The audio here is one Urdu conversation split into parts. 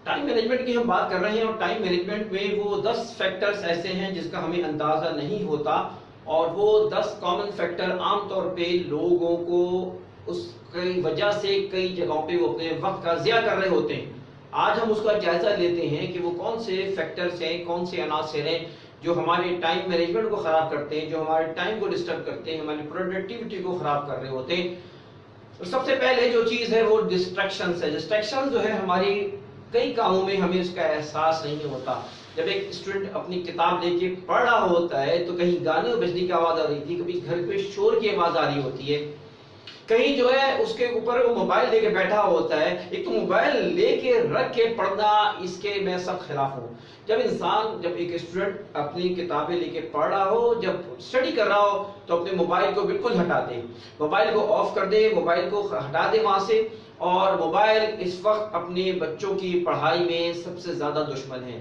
ٹائم مینجمنٹ کی ہم بات کر رہے ہیں، اور ٹائم مینجمنٹ میں وہ 10 فیکٹرز ایسے ہیں جس کا ہمیں اندازہ نہیں ہوتا، اور وہ 10 کامن فیکٹر عام طور پہ لوگوں کو اس کی وجہ سے کئی جگہوں پہ وہ اپنے وقت کا ضیاع کر رہے ہوتے ہیں۔ آج ہم اس کا جائزہ لیتے ہیں کہ وہ کون سے فیکٹرز ہیں، کون سے عناصر ہیں جو ہمارے ٹائم مینجمنٹ کو خراب کرتے ہیں، جو ہمارے ٹائم کو ڈسٹرب کرتے ہیں، ہماری پروڈکٹیوٹی کو خراب کر رہے ہوتے ہیں۔ سب سے پہلے جو چیز ہے وہ ڈسٹریکشنز ہے۔ ڈسٹریکشن جو ہے ہماری کئی کاموں میں ہمیں اس کا احساس نہیں ہوتا۔ جب ایک اسٹوڈنٹ اپنی کتاب لے کے پڑھ رہا ہوتا ہے تو کہیں گانے بجنے کی آواز آ رہی تھی، کبھی گھر پہ شور کی آواز آ رہی ہوتی ہے، کہیں جو ہے اس کے اوپر وہ موبائل لے کے بیٹھا ہوتا ہے۔ ایک تو موبائل لے کے رکھ کے پڑھنا، اس کے میں سخت خلاف ہوں۔ جب ایک اسٹوڈنٹ اپنی کتابیں لے کے پڑھ رہا ہو، جب اسٹڈی کر رہا ہو، تو اپنے موبائل کو بالکل ہٹا دے، موبائل کو آف کر دے، موبائل کو ہٹا دے وہاں سے۔ اور موبائل اس وقت اپنے بچوں کی پڑھائی میں سب سے زیادہ دشمن ہے۔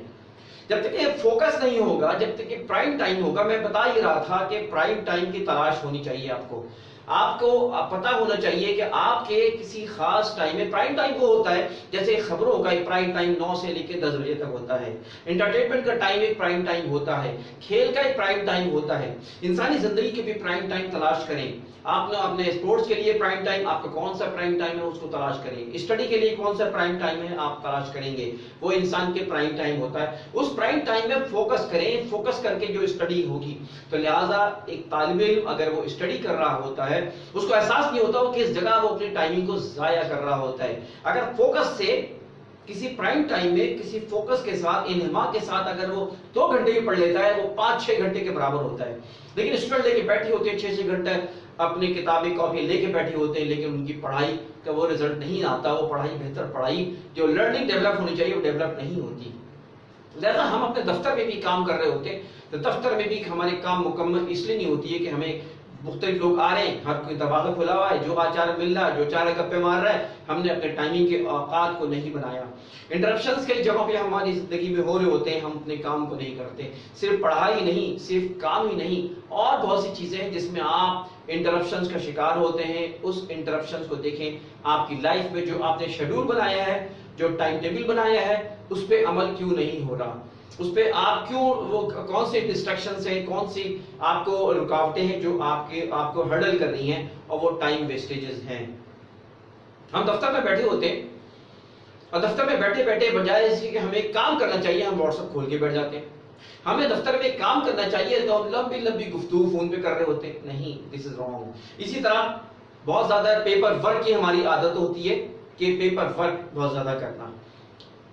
جب تک یہ فوکس نہیں ہوگا، جب تک یہ پرائم ٹائم ہوگا، میں بتا ہی رہا تھا کہ پرائم ٹائم کی تلاش ہونی چاہیے آپ کو پتا ہونا چاہیے کہ آپ کے کسی خاص ٹائم میں پرائم ٹائم وہ ہوتا ہے، جیسے خبروں کا ایک پرائم ٹائم 9 سے لے کے 10 بجے تک ہوتا ہے، انٹرٹینمنٹ کا ٹائم ایک پرائم ٹائم ہوتا ہے، کھیل کا ایک پرائم ٹائم ہوتا ہے۔ انسانی زندگی کے بھی پرائم ٹائم تلاش کریں۔ آپ نے اپنے اسپورٹس کے لیے پرائم ٹائم، آپ کا کون سا پرائم ٹائم ہے اس کو تلاش کریں۔ اسٹڈی کے لیے کون سا پرائم ٹائم ہے آپ تلاش کریں گے، وہ انسان کے پرائم ٹائم ہوتا ہے۔ اس پرائم ٹائم میں فوکس کریں، فوکس کر کے جو اسٹڈی ہوگی۔ تو لہٰذا ایک طالب علم اگر وہ اسٹڈی کر رہا ہوتا ہے، اس کو احساس نہیں ہوتا وہ کس جگہ وہ اپنی ٹائمنگ کو ضائع کر رہا ہوتا ہے۔ اگر فوکس سے کسی پرائم ٹائم میں کسی فوکس کے ساتھ، انہماک کے ساتھ اگر وہ 2 گھنٹے بھی پڑھ لیتا ہے، وہ 5-6 گھنٹے کے برابر ہوتا ہے۔ لیکن اسٹوڈنٹ لے کے بیٹھے ہوتے ہیں 6-6 گھنٹے اپنی کتابیں کاپی لے کے بیٹھے ہوتے ہیں، لیکن ان کی پڑھائی کا وہ رزلٹ نہیں آتا، وہ پڑھائی بہتر پڑھائی جو لرننگ ڈیولپ ہونی چاہیے وہ ڈیولپ نہیں ہوتی۔ لہذا ہم اپنے دفتر میں بھی کام کر رہے ہوتے ہیں، تو دفتر میں بھی ہمارے کام مکمل اس لیے نہیں ہوتی ہے کہ ہمیں مختلف لوگ آ رہے ہیں، ہر کوئی دروازہ کھلا ہوا ہے، جو آچار مل رہا ہے، جو چارے گپے مار رہا ہے، ہم نے اپنے ٹائمنگ کے اوقات کو نہیں بنایا۔ انٹرپشنز کئی جگہوں پہ ہماری زندگی میں ہو رہے ہوتے ہیں، ہم اپنے کام کو نہیں کرتے۔ صرف پڑھائی نہیں، صرف کام ہی نہیں، اور بہت سی چیزیں ہیں جس میں آپ انٹرپشنز کا شکار ہوتے ہیں۔ اس انٹرپشنز کو دیکھیں، آپ کی لائف میں جو آپ نے شیڈول بنایا ہے، جو ٹائم ٹیبل بنایا ہے، اس پہ عمل کیوں نہیں ہو رہا، اس پہ آپ کیوں، وہ کون سے ڈسٹریکشنز ہیں، کون سی آپ کو رکاوٹیں ہیں جو آپ کو ہرڈل کر رہی ہیں، اور وہ ٹائم ویسٹیجز ہیں۔ ہم دفتر میں بیٹھے ہوتے ہیں، اور دفتر میں بیٹھے بیٹھے بجائے اس کہ ہمیں کام کرنا چاہیے، ہم واٹس ایپ کھول کے بیٹھ جاتے ہیں۔ ہمیں دفتر میں کام کرنا چاہیے تو ہم لمبی لمبی گفتگو فون پہ کر رہے ہوتے ہیں، نہیں، دس از رانگ۔ اسی طرح بہت زیادہ پیپر ورک کی ہماری عادت ہوتی ہے کہ پیپر ورک بہت زیادہ کرنا۔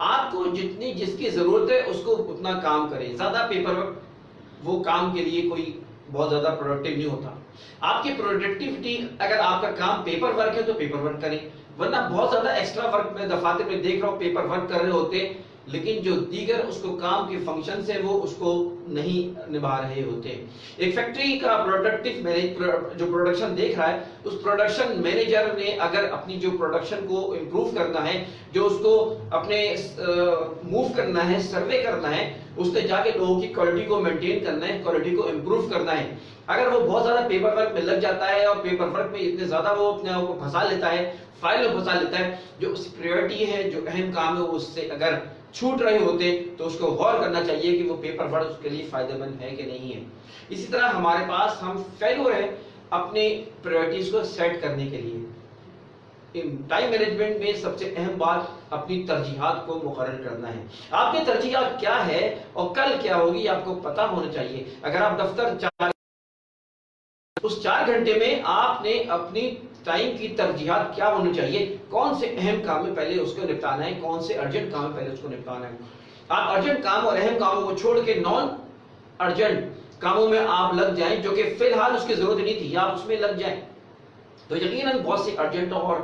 آپ کو جتنی جس کی ضرورت ہے اس کو اتنا کام کریں، زیادہ پیپر ورک وہ کام کے لیے کوئی بہت زیادہ پروڈکٹیو نہیں ہوتا۔ آپ کی پروڈکٹیوٹی، اگر آپ کا کام پیپر ورک ہے تو پیپر ورک کریں، ورنہ بہت زیادہ ایکسٹرا ورک میں دفاتر میں دیکھ رہا ہوں پیپر ورک کر رہے ہوتے ہیں، لیکن جو دیگر اس کو کام کے فنکشنز ہیں وہ اس کو نہیں نبھا رہے ہوتے۔ ایک فیکٹری کا جو پروڈکشن دیکھ رہا ہے، اس پروڈکشن مینیجر نے اگر اپنی جو پروڈکشن کو امپروو کرنا ہے، جو اس کو اپنے موو کرنا ہے، سروے کرنا ہے، اس نے جا کے لوگوں کی کوالٹی کو مینٹین کرنا ہے، کوالٹی کو امپروو کرنا ہے۔ اگر وہ بہت زیادہ پیپر ورک میں لگ جاتا ہے اور پیپر ورک میں اتنے زیادہ وہ اپنے آپ کو پھنسا لیتا ہے، فائل میں پھنسا لیتا ہے، جو اس پریورٹی ہے، جو اہم کام ہے، وہ اس سے اگر چھوٹ رہے ہوتے تو اس کو غور کرنا چاہیے کہ وہ پیپر ورک اس کے لیے فائدہ مند ہے کہ نہیں ہے۔ اسی طرح ہمارے پاس ہم فیلور ہیں اپنی پریورٹیز کو سیٹ کرنے کے لیے۔ ٹائم مینجمنٹ میں سب سے اہم بات اپنی ترجیحات کو مقرر کرنا ہے۔ آپ کی ترجیحات کیا ہے اور کل کیا ہوگی آپ کو پتا ہونا چاہیے۔ اگر آپ دفتر اس 4 گھنٹے میں آپ نے اپنی ٹائم کی ترجیحات کیا ہونی چاہیے، کون سے اہم کام ہے پہلے اس کو نپٹانا ہے، کون سے ارجنٹ کام ہے پہلے اس کو نپٹانا ہے۔ آپ ارجنٹ کام اور اہم کاموں کو چھوڑ کے نان ارجنٹ کاموں میں آپ لگ جائیں، جو کہ فی الحال اس کی ضرورت نہیں تھی، آپ اس میں لگ جائیں، تو یقیناً بہت سے ارجنٹ اور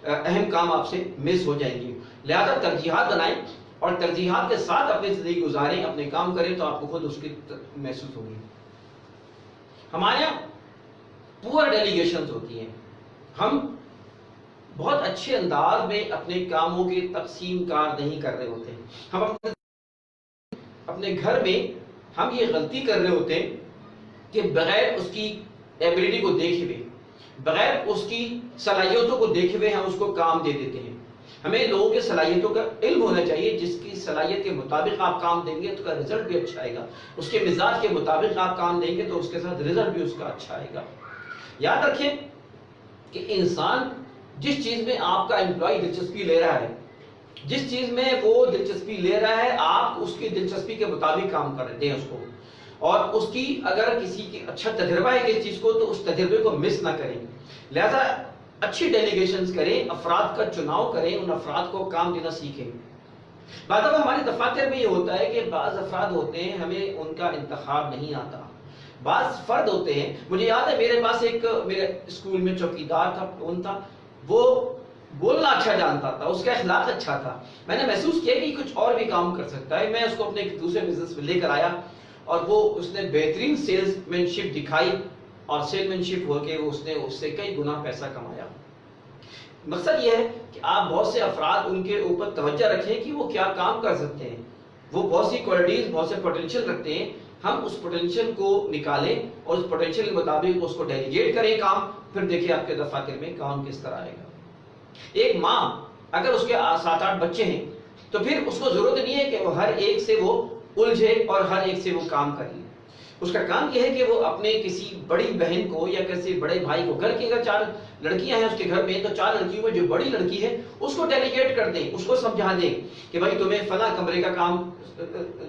اہم کام آپ سے مس ہو جائیں گے۔ لہذا ترجیحات بنائیں اور ترجیحات کے ساتھ اپنی زندگی گزاریں، اپنے کام کریں، تو آپ کو خود اس کی محسوس ہوگی۔ ہمارے یہاں پور ڈیلیگیشنز ہوتی ہیں، ہم بہت اچھے انداز میں اپنے کاموں کی تقسیم کار نہیں کر رہے ہوتے۔ ہم اپنے گھر میں ہم یہ غلطی کر رہے ہوتے ہیں کہ بغیر اس کی ایبلٹی کو دیکھے ہوئے، بغیر اس کی صلاحیتوں کو دیکھے ہوئے ہم اس کو کام دے دیتے ہیں۔ ہمیں لوگوں کی صلاحیتوں کا علم ہونا چاہیے. جس کی صلاحیت کے مطابق آپ کام دیں گے تو کا رزلٹ بھی اچھا آئے گا. اس کے مزاج کے مطابق آپ کام دیں گے تو اس کے ساتھ رزلٹ بھی اس کا اچھا آئے گا. یاد رکھیں کہ انسان جس چیز میں آپ کا امپلائی دلچسپی لے رہا ہے، جس چیز میں وہ دلچسپی لے رہا ہے، آپ اس کی دلچسپی کے مطابق کام کر دیں اس کو. اور اس کی اگر کسی کی اچھا تجربہ ہے کسی چیز کو تو اس تجربے کو مس نہ کریں. لہذا اچھی ڈیلیگیشنز کریں، افراد کا چناؤ کریں، ان افراد کو کام دینا سیکھیں. بعض دفعہ ہمارے دفاتر میں یہ ہوتا ہے کہ بعض افراد ہوتے ہیں ہمیں ان کا انتخاب نہیں آتا. بعض فرد ہوتے ہیں، مجھے یاد ہے میرے پاس ایک میرے اسکول میں چوکیدار تھا، کون تھا، وہ بولنا اچھا جانتا تھا، اس کا اخلاق اچھا تھا. میں نے محسوس کیا کہ کچھ اور بھی کام کر سکتا ہے. میں اس کو اپنے ایک دوسرے بزنس میں لے کر آیا اور وہ اس نے بہترین سیلز مین شپ دکھائی اور سیل مین شپ ہو کے اس نے اس سے کئی گنا پیسہ کمایا. مقصد یہ ہے کہ آپ بہت سے افراد ان کے اوپر توجہ رکھیں کہ وہ کیا کام کر سکتے ہیں. وہ بہت سی کوالٹیز، بہت سے پوٹینشیل رکھتے ہیں. ہم اس پوٹینشیل کو نکالیں اور اس پوٹینشیل کے مطابق اس کو ڈیلیگیٹ کریں کام. پھر دیکھیں آپ کے دفاتر میں کام کس طرح آئے گا. ایک ماں اگر اس کے 7-8 بچے ہیں تو پھر اس کو ضرورت نہیں ہے کہ وہ ہر ایک سے وہ الجھے اور ہر ایک سے وہ کام کر لے. اس کا کام یہ ہے کہ وہ اپنے کسی بڑی بہن کو یا کسی بڑے بھائی کو، گھر کی اگر 4 لڑکیاں ہیں اس کے گھر میں تو 4 لڑکیوں میں جو بڑی لڑکی ہے اس کو ڈیلیگیٹ کر دیں، اس کو سمجھا دیں کہ بھائی تمہیں فلاں کمرے کا کام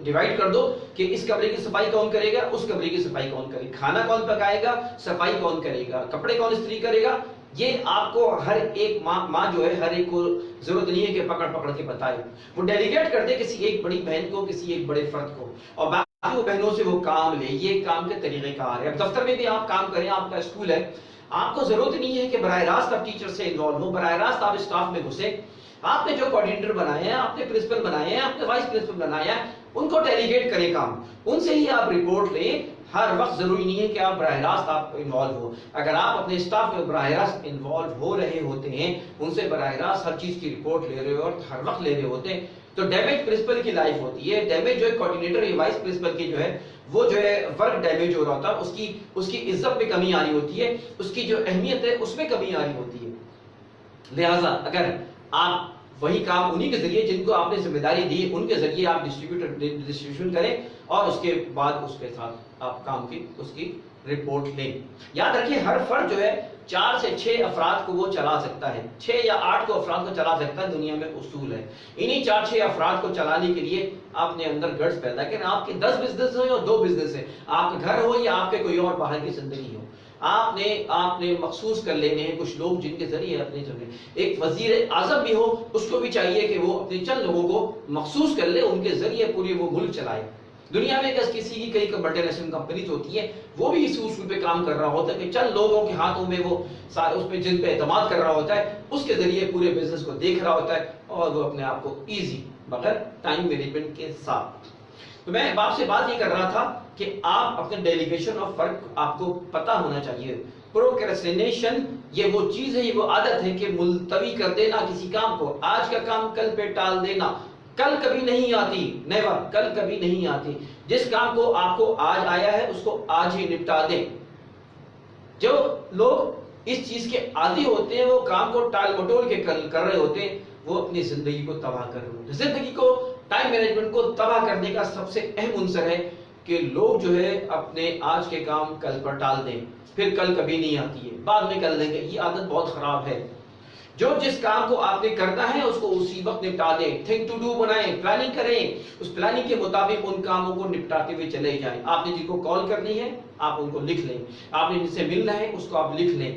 ڈیوائڈ کر دو کہ اس کمرے کی صفائی کون کرے گا، اس کمرے کی صفائی کون کرے گا، کھانا کون پکائے گا، صفائی کون کرے گا، کپڑے کون استری کرے گا. یہ آپ کو ہر ایک ماں جو ہے ہر ایک کو ضرورت نہیں ہے کہ پکڑ پکڑ کے بتائے. وہ ڈیلیگیٹ کر دے کسی ایک بڑی بہن کو، کسی ایک بڑے فرد کو، اور باقی وہ بہنوں سے وہ کام لے. یہ کام کے طریقہ کار ہے. اب دفتر میں بھی آپ کام کریں، آپ کا اسکول ہے، آپ کو ضرورت نہیں ہے کہ براہ راست آپ ٹیچر سے انوالو ہو، براہ راست آپ اسٹاف میں گھسیں. آپ نے جو کوآرڈینیٹر بنائے ہیں، آپ نے پرنسپل بنائے ہیں، آپ نے وائس پرنسپل بنایا ہے، ان کو ڈیلیگیٹ کریں کام، ان سے ہی آپ رپورٹ لیں. ہر وقت ضروری نہیں ہے کہ آپ براہ راست آپ انوالو ہو. اگر آپ اپنے اسٹاف میں براہ راست انوالو ہو رہے ہوتے ہیں، ان سے براہ راست ہر چیز کی رپورٹ لے رہے ہو اور ہر وقت لے رہے ہوتے ہیں، تو ڈیمیج پرنسپل کی لائف ہوتی ہے. ڈیمیج جو ہے کوآرڈینیٹر یا وائس پرنسپل کی جو ہے وہ جو ہے ورک ڈیمیج ہو رہا ہوتا ہے. اس کی عزت میں کمی آ رہی ہوتی ہے، اس کی جو اہمیت ہے اس میں کمی آ رہی ہوتی ہے. لہٰذا اگر آپ وہی کام انہی کے ذریعے جن کو آپ نے ذمہ داری دی ان کے ذریعے آپ ڈسٹریبیوشن کریں اور اس کے بعد اس کے ساتھ آپ کام کی اس کی رپورٹ لیں. یاد رکھیں ہر فرد جو ہے 4 سے 6 افراد کو وہ چلا سکتا ہے، 6 یا 8 کو افراد کو چلا سکتا ہے. دنیا میں اصول ہے. انہی 4-6 افراد کو چلانے کے لیے آپ نے اندر گٹس پیدا کریں. آپ کے 10 بزنس ہو یا 2 بزنس ہے، آپ کا گھر ہو یا آپ کے کوئی اور باہر کی زندگی ہو، آپ نے مخصوص کر لینے ہیں کچھ لوگ جن کے ذریعے اپنے ایک وزیر اعظم بھی ہو، اس کو بھی چاہیے کہ وہ اپنے چند لوگوں کو مخصوص کر لے، ان کے ذریعے پوری وہ ملک چلائے. دنیا میں کسی کی کئی ملٹی نیشنل کمپنیز ہوتی ہیں، وہ بھی اسی اصول پہ کام کر رہا ہوتا ہے کہ چند لوگوں کے ہاتھوں میں وہ اس پہ جن پہ اعتماد کر رہا ہوتا ہے، اس کے ذریعے پورے بزنس کو دیکھ رہا ہوتا ہے اور وہ اپنے آپ کو ایزی بغیر ٹائم مینجمنٹ کے ساتھ. تو میں آپ سے بات یہ کر رہا تھا کہ آپ اپنے ڈیلیگیشن آف ورک آپ کو پتہ ہونا چاہیے. پروکریسٹینیشن یہ وہ چیز ہے، یہ وہ عادت ہے کہ ملتوی کر دینا کسی کام کو، آج کا کام کل پہ ٹال دینا. کل کبھی نہیں آتی، نیور، کل کبھی نہیں آتی. جس کام کو آپ کو آج آیا ہے اس کو آج ہی نپٹا دیں. جو لوگ اس چیز کے عادی ہوتے ہیں وہ کام کو ٹال مٹول کے کر رہے ہوتے ہیں، وہ اپنی زندگی کو تباہ کر رہے ہوتے ہیں. زندگی کو، ٹائم مینجمنٹ کو تباہ کرنے کا سب سے اہم عنصر ہے کہ لوگ جو ہے اپنے آج کے کام کل پر ٹال دیں، پھر کل کبھی نہیں آتی ہے، بعد میں کر لیں گے. یہ عادت بہت خراب ہے. جو جس کام کو آپ نے کرنا ہے اس کو اسی وقت نپٹا دیں. تھنک ٹو ڈو بنائیں، پلاننگ کریں، اس پلاننگ کے مطابق ان کاموں کو نپٹاتے ہوئے چلے جائیں. آپ نے جن کو کال کرنی ہے آپ ان کو لکھ لیں، آپ نے جن سے ملنا ہے اس کو آپ لکھ لیں.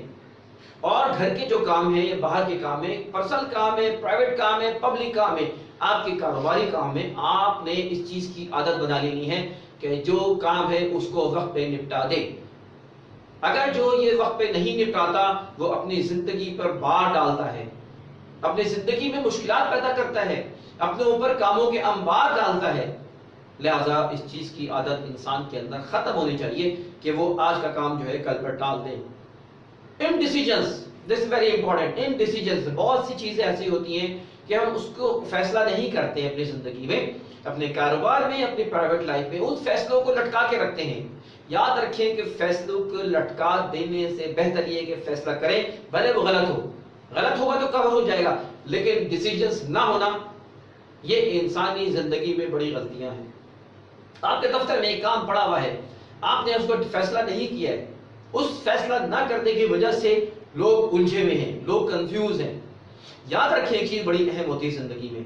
اور گھر کے جو کام ہیں یا باہر کے کام ہیں، پرسنل کام ہے، پرائیویٹ کام ہے، پبلک کام ہے، آپ کے کاروباری کام ہے، آپ نے اس چیز کی عادت بنا لینی ہے کہ جو کام ہے اس کو وقت پہ نپٹا دیں. اگر جو یہ وقت پہ نہیں نپٹاتا وہ اپنی زندگی پر بار ڈالتا ہے، اپنی زندگی میں مشکلات پیدا کرتا ہے، اپنے اوپر کاموں کے انبار ڈالتا ہے. لہذا اس چیز کی عادت انسان کے اندر ختم ہونی چاہیے کہ وہ آج کا کام جو ہے کل پر ٹال دیں. انڈیسیژنز، دس از ویری امپورٹنٹ. انڈیسیژنز، بہت سی چیزیں ایسی ہوتی ہیں کہ ہم اس کو فیصلہ نہیں کرتے ہیں اپنی زندگی میں، اپنے کاروبار میں، اپنی پرائیویٹ لائف میں، ان فیصلوں کو لٹکا کے رکھتے ہیں. یاد رکھیں کہ فیصلوں کو لٹکا دینے سے بہتر یہ کہ فیصلہ کریں، بھلے وہ غلط ہو. غلط ہوگا تو کور ہو جائے گا، لیکن ڈیسیجنز نہ ہونا یہ انسانی زندگی میں بڑی غلطیاں ہیں۔ آپ کے دفتر میں ایک کام پڑا ہوا ہے، آپ نے اس کو فیصلہ نہیں کیا ہے، اس فیصلہ نہ کرنے کی وجہ سے لوگ الجھے ہوئے ہیں، لوگ کنفیوز ہیں۔ یاد رکھیں ایک چیز بڑی اہم ہوتی ہے زندگی میں،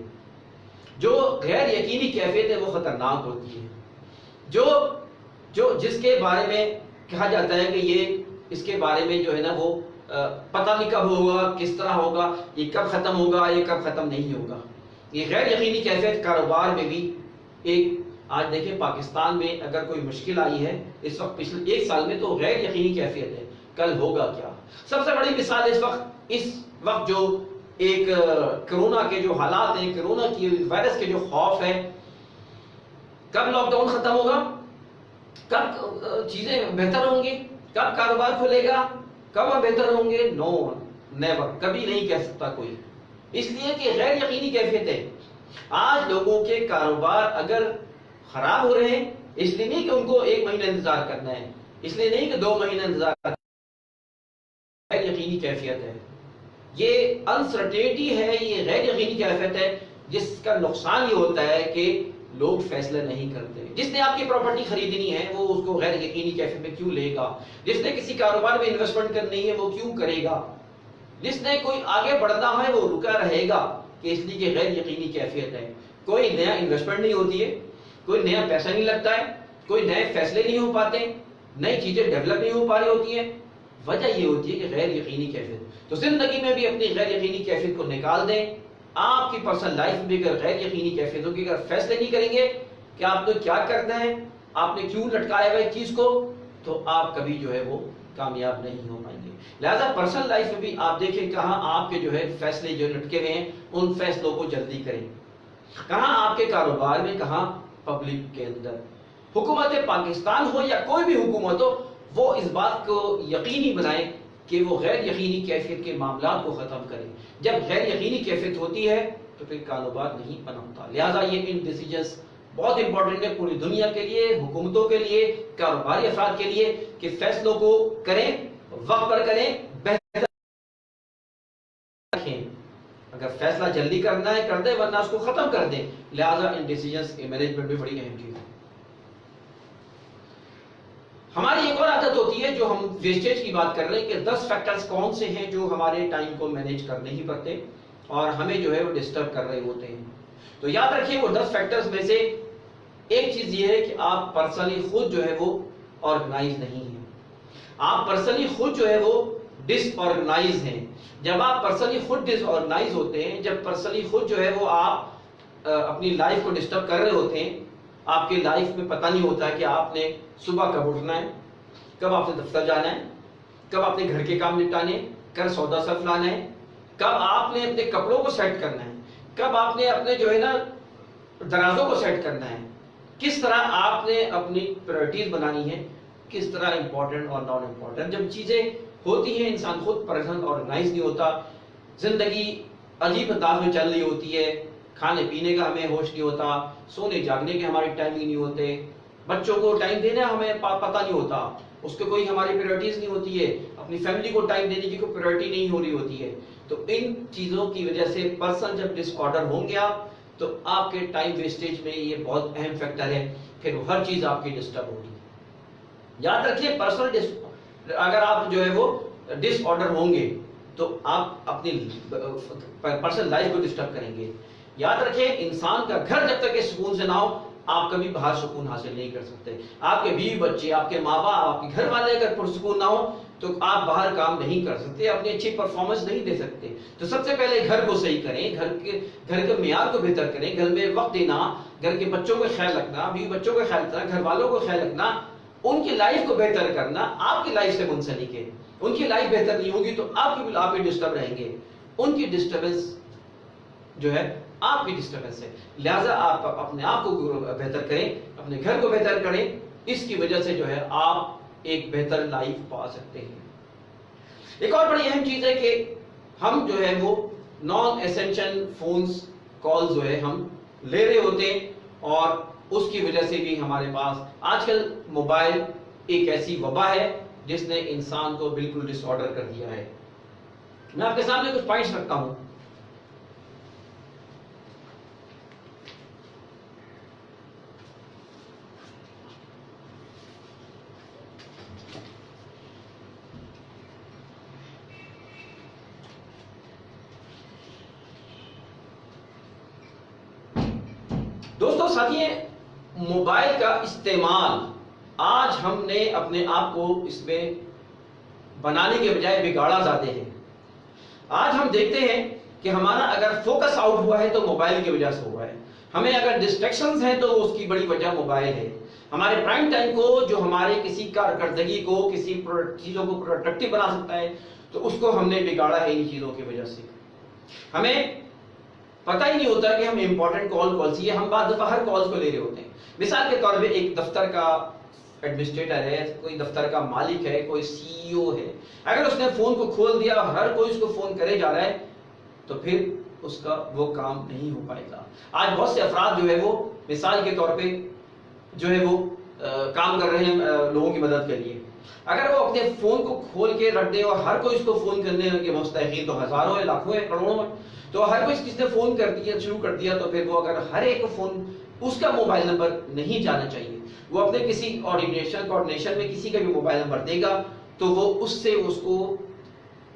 جو غیر یقینی کیفیت ہے وہ خطرناک ہوتی ہے۔ جو جس کے بارے میں کہا جاتا ہے کہ یہ اس کے بارے میں جو ہے نا وہ پتہ نہیں کب ہوگا، کس طرح ہوگا، یہ کب ختم ہوگا، یہ کب ختم نہیں ہوگا، یہ غیر یقینی کیفیت کاروبار میں بھی ایک، آج دیکھیں پاکستان میں اگر کوئی مشکل آئی ہے اس وقت پچھلے ایک سال میں تو غیر یقینی کیفیت ہے، کل ہوگا کیا۔ سب سے بڑی مثال اس وقت جو ایک کرونا کے جو حالات ہیں، کرونا کی وائرس کے جو خوف ہے، کب لاک ڈاؤن ختم ہوگا، کب چیزیں بہتر ہوں گی، کب کاروبار کھلے گا، کب بہتر ہوں گے، نو نیور، کبھی نہیں کہہ سکتا کوئی، اس لیے کہ غیر یقینی کیفیت ہے۔ آج لوگوں کے کاروبار اگر خراب ہو رہے ہیں، اس لیے نہیں کہ ان کو 1 مہینہ انتظار کرنا ہے، اس لیے نہیں کہ 2 مہینہ انتظار کرنا ہے، غیر یقینی کیفیت ہے، یہ انسرٹینٹی ہے، یہ غیر یقینی کیفیت ہے، جس کا نقصان یہ ہوتا ہے کہ لوگ فیصلے نہیں کرتے۔ جس نے آپ کی پراپرٹی خریدنی ہے وہ اس کو غیر یقینی کیفیت میں کیوں لے گا؟ جس نے کسی کاروبار میں انویسٹمنٹ کرنی ہے وہ کیوں کرے گا؟ جس نے کوئی آگے بڑھنا ہے وہ رکا رہے گا، کہ اس لیے کہ غیر یقینی کیفیت ہے۔ کوئی نیا انویسٹمنٹ نہیں ہوتی ہے، کوئی نیا پیسہ نہیں لگتا ہے، کوئی نئے فیصلے نہیں ہو پاتے، نئی چیزیں ڈیولپ نہیں ہو پا رہی ہوتی ہیں، وجہ یہ ہوتی ہے کہ غیر یقینی کیفیت۔ تو زندگی میں بھی اپنی غیر یقینی کیفیت کو نکال دیں۔ آپ کی پرسنل لائف میں اگر غیر یقینی کیفیت ہوگی، اگر فیصلے نہیں کریں گے کہ آپ نے کیا کرنا ہے، آپ نے کیوں لٹکایا ہوا اس چیز کو، تو آپ کبھی جو ہے وہ کامیاب نہیں ہو پائیں گے۔ لہذا پرسنل لائف میں بھی آپ دیکھیں کہاں آپ کے جو ہے فیصلے جو لٹکے ہوئے ہیں، ان فیصلوں کو جلدی کریں، کہاں آپ کے کاروبار میں، کہاں پبلک کے اندر۔ حکومت پاکستان ہو یا کوئی بھی حکومت ہو، وہ اس بات کو یقینی بنائیں کہ وہ غیر یقینی کیفیت کے معاملات کو ختم کریں۔ جب غیر یقینی کیفیت ہوتی ہے تو پھر کاروبار نہیں پنپتا۔ لہٰذا یہ ان ڈیسیجنز بہت امپورٹنٹ ہے پوری دنیا کے لیے، حکومتوں کے لیے، کاروباری افراد کے لیے، کہ فیصلوں کو کریں، وقت پر کریں، بہتر رکھیں۔ اگر فیصلہ جلدی کرنا ہے کر دیں، ورنہ اس کو ختم کر دیں۔ لہٰذا ان ڈیسیجنز کی مینجمنٹ میں بڑی اہم چیز ہے۔ ہماری ایک اور عادت ہوتی ہے جو ہم ویسٹیج کی بات کر رہے ہیں، کہ 10 فیکٹرز کون سے ہیں جو ہمارے ٹائم کو مینیج کر نہیں پاتے اور ہمیں جو ہے وہ ڈسٹرب کر رہے ہوتے ہیں۔ تو یاد رکھیں وہ 10 فیکٹرز میں سے ایک چیز یہ ہے کہ آپ پرسنلی خود جو ہے وہ آرگنائز نہیں ہیں، آپ پرسنلی خود جو ہے وہ ڈس آرگنائز ہیں۔ جب آپ پرسنلی خود ڈس آرگنائز ہوتے ہیں، جب پرسنلی خود جو ہے وہ آپ اپنی لائف کو ڈسٹرب کر رہے ہوتے ہیں، آپ کی لائف میں پتہ نہیں ہوتا کہ آپ نے صبح کب اٹھنا ہے، کب آپ نے دفتر جانا ہے، کب آپ نے گھر کے کام نپٹانے، کب سودا صرف لانا ہے، کب آپ نے اپنے کپڑوں کو سیٹ کرنا ہے، کب آپ نے اپنے جو ہے نا درازوں کو سیٹ کرنا ہے، کس طرح آپ نے اپنی پرائرٹیز بنانی ہے، کس طرح امپورٹنٹ اور نان امپورٹنٹ۔ جب چیزیں ہوتی ہیں انسان خود پرسنل آرگنائز نہیں ہوتا، زندگی عجیب انداز میں چل رہی ہوتی ہے، کھانے پینے کا ہمیں ہوش نہیں ہوتا، سونے جاگنے کے ہماری ٹائمنگ نہیں ہوتے، بچوں کو ٹائم دینا ہمیں پتہ نہیں ہوتا، اس کے کوئی ہماری پرائرٹیز نہیں ہوتی ہے، اپنی فیملی کو ٹائم دینے کی کوئی پرائرٹی نہیں ہو رہی ہوتی ہے۔ تو ان چیزوں کی وجہ سے پرسن جب ڈس آرڈر ہوں گے آپ، تو آپ کے ٹائم ویسٹیج میں یہ بہت اہم فیکٹر ہے، پھر ہر چیز آپ کی ڈسٹرب ہوگی۔ یاد رکھیے اگر آپ جو ہے وہ ڈس آرڈر ہوں گے تو آپ اپنی پرسنل لائف کو ڈسٹرب کریں گے۔ یاد رکھیں انسان کا گھر جب تک کہ سکون سے نہ ہو، آپ کبھی باہر سکون حاصل نہیں کر سکتے۔ آپ کے بیوی بچے، آپ کے ماں باپ، آپ کے گھر والے اگر پرسکون نہ ہو تو آپ باہر کام نہیں کر سکتے، اپنی اچھی پرفارمنس نہیں دے سکتے۔ تو سب سے پہلے گھر کو صحیح کریں، گھر کے معیار کو بہتر کریں، گھر میں وقت دینا، گھر کے بچوں کا خیال رکھنا، بیوی بچوں کا خیال رکھنا، گھر والوں کو خیال رکھنا، ان کی لائف کو بہتر کرنا آپ کی لائف سے منسلک ہے۔ ان کی لائف بہتر نہیں ہوگی تو آپ بھی ڈسٹرب رہیں گے، ان کی ڈسٹربنس جو ہے آپ کی ڈسٹربنس ہے۔ لہٰذا آپ اپنے آپ کو بہتر کریں، اپنے گھر کو بہتر کریں، اس کی وجہ سے جو ہے آپ ایک بہتر لائف پا سکتے ہیں۔ ایک اور بڑی اہم چیز ہے کہ ہم جو ہے وہ نان ایسینشل فونز کال جو ہے ہم لے رہے ہوتے ہیں، اور اس کی وجہ سے بھی ہمارے پاس آج کل موبائل ایک ایسی وبا ہے جس نے انسان کو بالکل ڈس آرڈر کر دیا ہے۔ میں آپ کے سامنے کچھ پوائنٹس رکھتا ہوں. دوستو ساتھی، موبائل کا استعمال آج ہم نے اپنے آپ کو اس میں بنانے کے بجائے بگاڑا جاتے ہیں. آج ہم دیکھتے ہیں کہ ہمارا اگر فوکس آؤٹ ہوا ہے تو موبائل کی وجہ سے ہوا ہے. ہمیں اگر ڈسٹریکشنز ہیں تو اس کی بڑی وجہ موبائل ہے. ہمارے پرائم ٹائم کو جو ہمارے کسی کارکردگی کو، کسی چیزوں کو پروڈکٹیو بنا سکتا ہے، تو اس کو ہم نے بگاڑا ہے ان چیزوں کی وجہ سے. ہمیں پتہ ہی نہیں ہوتا کہ ہم امپورٹنٹ کال سی ہے. ہم بعض دفعہ ہر کالز کو لے رہے ہوتے ہیں. مثال کے طور پہ ایک دفتر کا ایڈمنسٹریٹر ہے، کوئی دفتر کا مالک ہے، کوئی سی ای او ہے. اگر اس نے فون کو کھول دیا اور ہر کوئی اس کو فون کرے جا رہا ہے تو پھر اس کا وہ کام نہیں ہو پائے گا. آج بہت سے افراد جو ہے وہ مثال کے طور پہ جو ہے وہ کام کر رہے ہیں لوگوں کی مدد کے لیے. اگر وہ اپنے فون کو کھول کے رکھ دے اور ہر کوئی اس کو فون کرنے کے مستحقین تو ہزاروں ہیں، لاکھوں ہیں، کروڑوں ہیں، تو ہر کوئی کس نے فون کر دیا، شروع کر دیا، تو پھر وہ اگر ہر ایک فون اس کا موبائل نمبر نہیں جانا چاہیے، وہ اپنے کسی کوآرڈینیشن میں کسی کا بھی موبائل نمبر دے گا تو وہ اس سے اس کو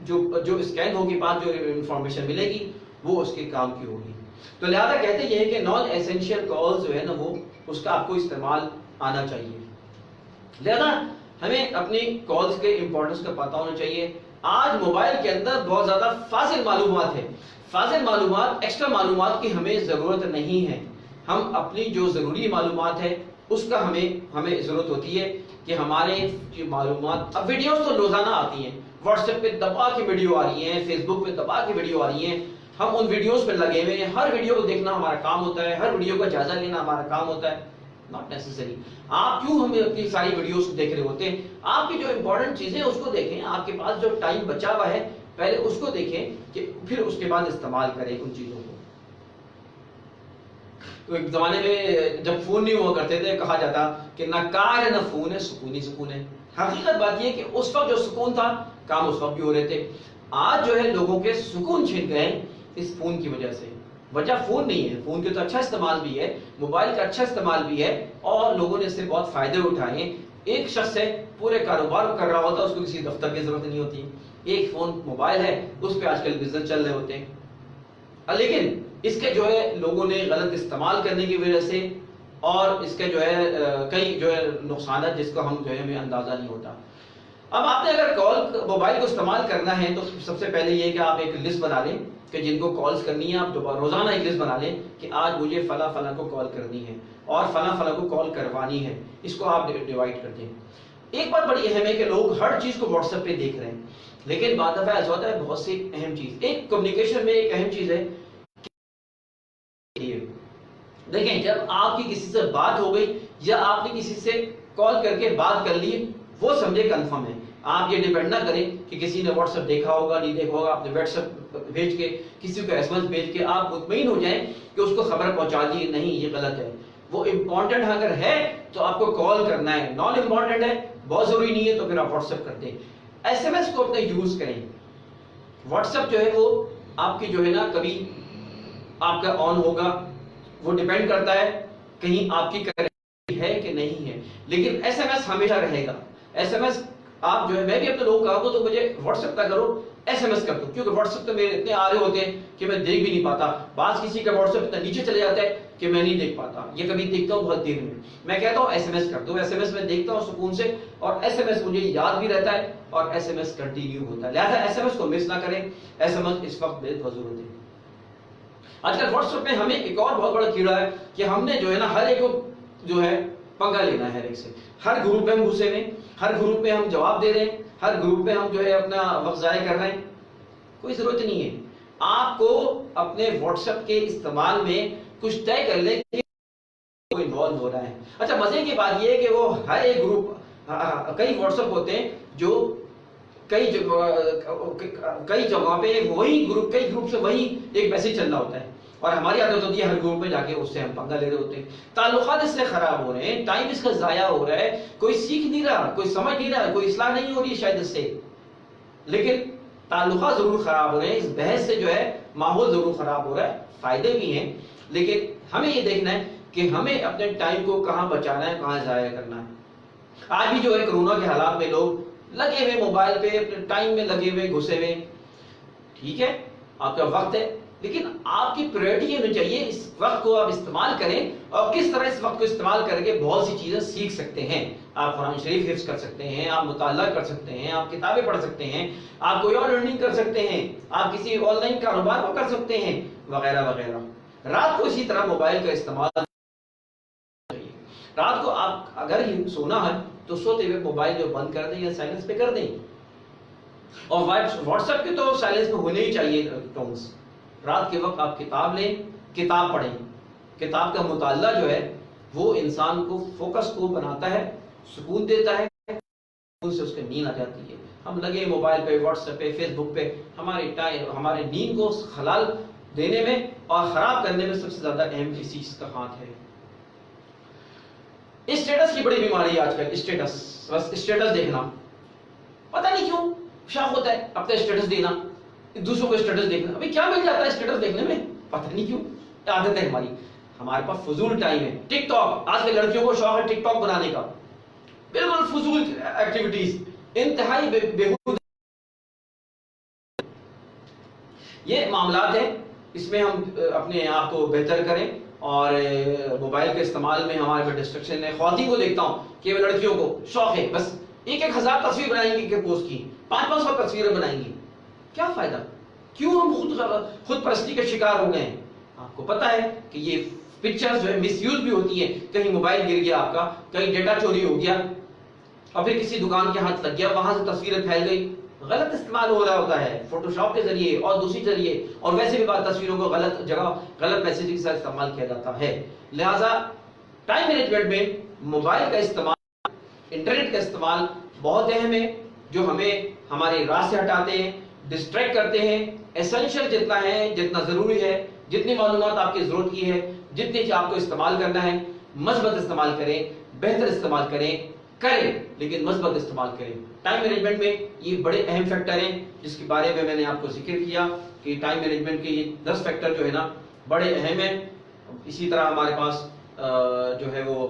جو اسکین ہوگی، بعد جو انفارمیشن ملے گی وہ اس کے کام کی ہوگی. تو لہذا کہتے یہ ہے کہ نان ایسینشیل کالز جو ہے نا، وہ اس کا آپ کو استعمال آنا چاہیے. لہذا ہمیں اپنی کالز کے امپورٹنس کا پتہ ہونا چاہیے. آج موبائل کے اندر بہت زیادہ فاضل معلومات ہے. فاضل معلومات، ایکسٹرا معلومات کی ہمیں ضرورت نہیں ہے. ہم اپنی جو ضروری معلومات ہے اس کا ہمیں ضرورت ہوتی ہے کہ ہمارے جو معلومات، اب ویڈیوز تو روزانہ آتی ہیں، واٹس ایپ پہ دبا کی ویڈیو آ رہی ہیں، فیس بک پہ دبا کی ویڈیو آ رہی ہیں. ہم ان ویڈیوز پہ لگے ہوئے ہیں. ہر ویڈیو کو دیکھنا ہمارا کام ہوتا ہے، ہر ویڈیو کا جائزہ لینا ہمارا کام ہوتا ہے. Not necessary. آپ کیوں ہمیں اپنی ساری ویڈیوز دیکھ رہے ہوتے ہیں؟ آپ کی جو امپورٹنٹ چیزیں اس کو دیکھیں. آپ کے پاس جو ٹائم بچا ہوا ہے پہلے اس کو دیکھیں کہ پھر اس کے بعد استعمال کریں ان چیزوں کو. تو ایک زمانے میں جب فون نہیں ہوا کرتے تھے کہا جاتا کہ نہ کار ہے نہ فون ہے، سکون ہی سکون ہے. حقیقت بات یہ ہے کہ اس وقت جو سکون تھا کام اس وقت بھی ہو رہے تھے. آج جو ہے لوگوں کے سکون چھن گئے اس فون کی وجہ سے. وجہ فون نہیں ہے، فون کے تو اچھا استعمال بھی ہے، موبائل کا اچھا استعمال بھی ہے اور لوگوں نے اس سے بہت فائدے اٹھائے ہیں. ایک شخص ہے پورے کاروبار کر رہا ہوتا ہے، اس کو کسی دفتر کی ضرورت نہیں ہوتی. ایک فون موبائل ہے، اس پہ آج کل بزنس چل رہے ہوتے ہیں. لیکن اس کے جو ہے لوگوں نے غلط استعمال کرنے کی وجہ سے اور اس کے جو ہے کئی جو ہے نقصانات جس کو ہم جو ہے ہمیں اندازہ نہیں ہوتا. اب آپ نے اگر موبائل کو استعمال کرنا ہے تو سب سے پہلے یہ کہ آپ ایک لسٹ بنا لیں کہ جن کو کالز کرنی ہے. آپ روزانہ ایک لسٹ بنا لیں کہ آج مجھے فلاں فلاں کو کال کرنی ہے اور فلاں فلاں کو کال کروانی ہے. اس کو آپ ڈیوائڈ کر دیں. ایک بات بڑی اہم ہے کہ لوگ ہر چیز کو واٹس ایپ پہ دیکھ رہے ہیں، لیکن بعض دفعہ ایسا ہوتا ہے بہت سی اہم چیز، ایک کمیونیکیشن میں ایک اہم چیز ہے. دیکھیں جب آپ کی کسی سے بات ہو گئی یا آپ نے کسی سے کال کر کے بات کر لی، وہ سمجھے کنفرم ہے. آپ یہ ڈیپینڈ نہ کریں کہ کسی نے واٹس ایپ دیکھا ہوگا نہیں دیکھا ہوگا. آپ نے واٹس ایپ بھیج کے کسی کو ایس ایم ایس بھیج کے آپ مطمئن ہو جائیں کہ اس کو خبر پہنچا دی، نہیں یہ غلط ہے. وہ امپورٹنٹ اگر ہے تو آپ کو کال کرنا ہے، نان امپورٹنٹ ہے بہت ضروری نہیں ہے تو پھر آپ واٹس ایپ کر دیں. ایس ایم ایس کو اپنا یوز کریں. واٹس ایپ جو ہے وہ آپ کی جو ہے نا کبھی آپ کا آن ہوگا، وہ ڈیپینڈ کرتا ہے کہیں آپ کی کرنسی ہے کہ نہیں ہے، لیکن ایس ایم ایس ہمیشہ رہے گا. ایس ایم ایس آپ جو ہے، میں بھی اپنے لوگوں کو کہا تو مجھے واٹس ایپ کا کرو، ایس ایم ایس کر دو، کیونکہ واٹس ایپ تو میرے اتنے آ رہے ہوتے ہیں کہ میں دیکھ بھی نہیں پاتا. بعض کسی کا واٹس ایپ اتنا نیچے چلے جاتا ہے کہ میں نہیں دیکھ پاتا، یہ کبھی دیکھتا ہوں بہت دیر میں. میں کہتا ہوں ایس ایم ایس کر دو. ایس ایم ایس میں دیکھتا ہوں سکون سے اور ایس ایم ایس مجھے یاد بھی رہتا ہے اور ایس ایم ایس کنٹینیو ہوتا ہے. لہٰذا ایس ایم ایس کو مس نہ کریں. ایس ایم ایس اس وقت بہت ضرورت ہے. آج کل واٹس ایپ میں ہمیں ایک اور بہت بڑا کیڑا ہے کہ ہم نے جو ہے نا ہر ایک کو جو ہے پنگا لینا ہے ہر ایک سے. ہر گروپ میں ہم گھسے ہوئے، ہر گروپ میں ہم جواب دے رہے ہیں، ہر گروپ میں ہم جو ہے اپنا وقت ضائع کر رہے ہیں. کوئی ضرورت نہیں ہے. آپ کو اپنے واٹس ایپ کے استعمال میں کچھ طے کر لیں کہ انوالو ہو رہا ہے. اچھا مزے کی بات یہ ہے کہ وہ ہر ایک گروپ، کئی واٹس ایپ ہوتے ہیں جو کئی جگہ پہ وہی گروپ، کئی گروپ سے وہی ایک میسج چل رہا ہوتا ہے اور ہماری عادت ہوتی ہے ہر گروپ میں جا کے اس سے ہم پنگا لے رہے ہوتے ہیں. تعلقات اس سے خراب ہو رہے ہیں، ٹائم اس کا ضائع ہو رہا ہے. کوئی سیکھ نہیں رہا، کوئی سمجھ نہیں رہا، کوئی اصلاح نہیں ہو رہی شاید اس سے. لیکن تعلقات ضرور خراب ہو رہے ہیں، اس بحث سے جو ہے ماحول ضرور خراب ہو رہا ہے، فائدے بھی ہیں، لیکن ہمیں یہ دیکھنا ہے کہ ہمیں اپنے ٹائم کو کہاں بچانا ہے، کہاں ضائع کرنا ہے۔ آج بھی جو ہے کرونا کے حالات میں لوگ لگے ہوئے موبائل پہ، اپنے ٹائم میں لگے ہوئے، گھسے ہوئے۔ ٹھیک ہے، آپ کا وقت ہے، لیکن آپ کی پریورٹی یہ ہونی چاہیے اس وقت کو آپ استعمال کریں، اور کس طرح اس وقت کو استعمال کر کے بہت سی چیزیں سیکھ سکتے ہیں۔ آپ قرآن شریف حفظ کر سکتے ہیں، آپ مطالعہ کر سکتے ہیں، آپ کتابیں پڑھ سکتے ہیں، آپ کوئی اور لرننگ کر سکتے ہیں، آپ کسی آن لائن کاروبار کو کر سکتے ہیں، وغیرہ وغیرہ۔ رات کو اسی طرح موبائل کا استعمال، رات کو آپ اگر سونا ہے تو سوتے ہوئے موبائل جو بند کر دیں یا سائلنس پہ کر دیں، اور واٹس ایپ کے تو سائلنس میں ہونے ہی چاہیے ٹونز۔ رات کے وقت آپ کتاب لیں، کتاب پڑھیں۔ کتاب کا مطالعہ جو ہے وہ انسان کو فوکس کو بناتا ہے، سکون دیتا ہے، سکون سے اس کی نیند آ جاتی ہے۔ ہم لگے موبائل پہ، واٹس ایپ پہ، فیس بک پہ، ہمارے نیند کو خلال دینے میں اور خراب کرنے میں سب سے زیادہ اہم اسی چیز کا ہاتھ ہے۔ اسٹیٹس کی بڑی بیماری ہے آج کل، اسٹیٹس، بس اسٹیٹس دیکھنا، پتہ نہیں کیوں شوق ہوتا ہے اپنا اسٹیٹس دینا، دوسروں کو اسٹیٹس دیکھنا۔ ابھی کیا مل جاتا ہے اسٹیٹس دیکھنے میں، پتہ نہیں کیوں، عادت ہے ہماری۔ ہمارے پاس فضول ٹائم ہے۔ ٹک ٹاک، آج کل لڑکیوں کو شوق ہے ٹک ٹاک بنانے کا، بالکل فضول ایکٹیویٹیز، انتہائی بےہود۔ یہ معاملات ہیں، اس میں ہم اپنے آپ کو بہتر کریں، اور موبائل کے استعمال میں ہمارے پہ ڈسٹرکشن ہے۔ خواتین کو دیکھتا ہوں کہ وہ لڑکیوں کو شوق ہے، بس 1000 تصویر بنائیں گی کہ پوسٹ کی، 500 تصویریں بنائیں گی۔ کیا فائدہ؟ کیوں ہم خود پرستی کے شکار ہو گئے ہیں؟ آپ کو پتا ہے کہ یہ پکچرز جو ہے مس یوز بھی ہوتی ہیں، کہیں موبائل گر گیا آپ کا، کہیں ڈیٹا چوری ہو گیا، اور پھر کسی دکان کے ہاتھ لگ گیا، وہاں سے تصویریں پھیل گئی، غلط استعمال ہو رہا ہوتا ہے فوٹو شاپ کے ذریعے اور دوسری ذریعے، اور ویسے بھی بعض تصویروں کو غلط جگہ، غلط میسیج کے ساتھ استعمال کیا جاتا ہے۔ لہٰذا ٹائم مینجمنٹ میں موبائل کا استعمال، انٹرنیٹ کا استعمال بہت اہم ہے، جو ہمیں ہمارے راہ سے ہٹاتے ہیں، ڈسٹریکٹ کرتے ہیں۔ ایسنشل جتنا ہے، جتنا ضروری ہے، جتنی معلومات آپ کی ضرورت کی ہے، جتنی آپ کو استعمال کرنا ہے، مثبت استعمال کریں، بہتر استعمال کریں، لیکن مثبت استعمال کریں۔ ٹائم مینجمنٹ میں یہ بڑے اہم فیکٹر ہیں، جس کے بارے میں نے آپ کو ذکر کیا کہ ٹائم مینجمنٹ کے یہ 10 فیکٹر جو ہے نا بڑے اہم ہیں۔ اسی طرح ہمارے پاس جو ہے وہ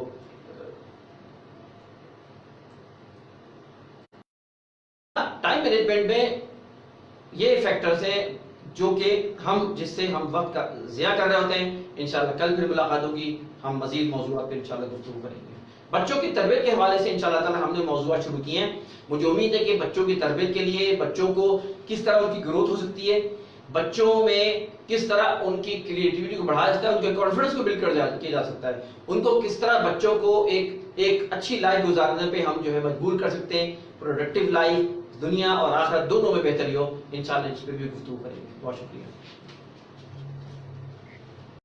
ٹائم مینجمنٹ میں یہ فیکٹرز ہیں جو کہ جس سے ہم وقت کا ضیاع کر رہے ہوتے ہیں۔ انشاءاللہ کل پھر ملاقات ہوگی، ہم مزید موضوعات پہ انشاءاللہ گفتگو کریں گے۔ بچوں کی تربیت کے حوالے سے انشاءاللہ تعالی ہم نے موضوعات شروع کیے ہیں۔ مجھے امید ہے کہ بچوں کی تربیت کے لیے، بچوں کو کس طرح ان کی گروتھ ہو سکتی ہے، بچوں میں کس طرح ان کی کریٹیوٹی کو بڑھایا جاتا ہے، ان کے کانفیڈنس کو بلڈ کیا جا سکتا ہے، ان کو کس طرح بچوں کو ایک اچھی لائف گزارنے پہ ہم جو ہے مجبور کر سکتے ہیں، پروڈکٹیو لائف، دنیا اور آخرت دونوں میں بہتری ہو، انشاءاللہ اس پہ بھی گفتگو کریں گے۔ بہت شکریہ۔